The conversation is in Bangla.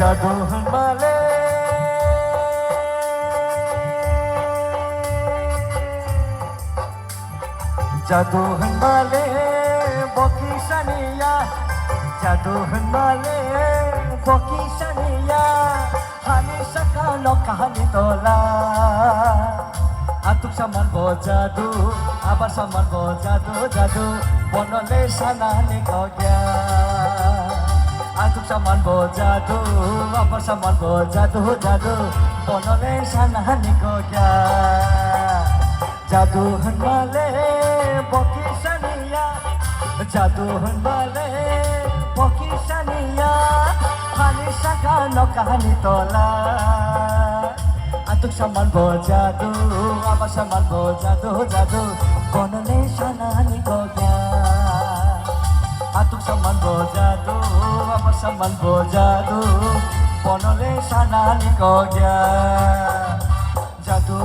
জাদু মালে জাদু মালে বকিশানিয়া জাদু মালে বকিশানিয়া হানি সাকানো কাহানি তোলা আতুক সামান জাদু আবার সামান জাদু জাদু বনলে সানানি গয়া আতুক সামান জাদু আবার সামান জাদু জাদু বনলে সানানি গয়া জাদু মালে বকিশানিয়া জাদু মালে বকিশানিয়া হানি সাকানো কাহানি তোলা আতুক সামান জাদু আবার সামান জাদু জাদু বনলে সানানি গয়া আতুক সামান জাদু আবার সামান জাদু বনলে সানানি গয়া জাদু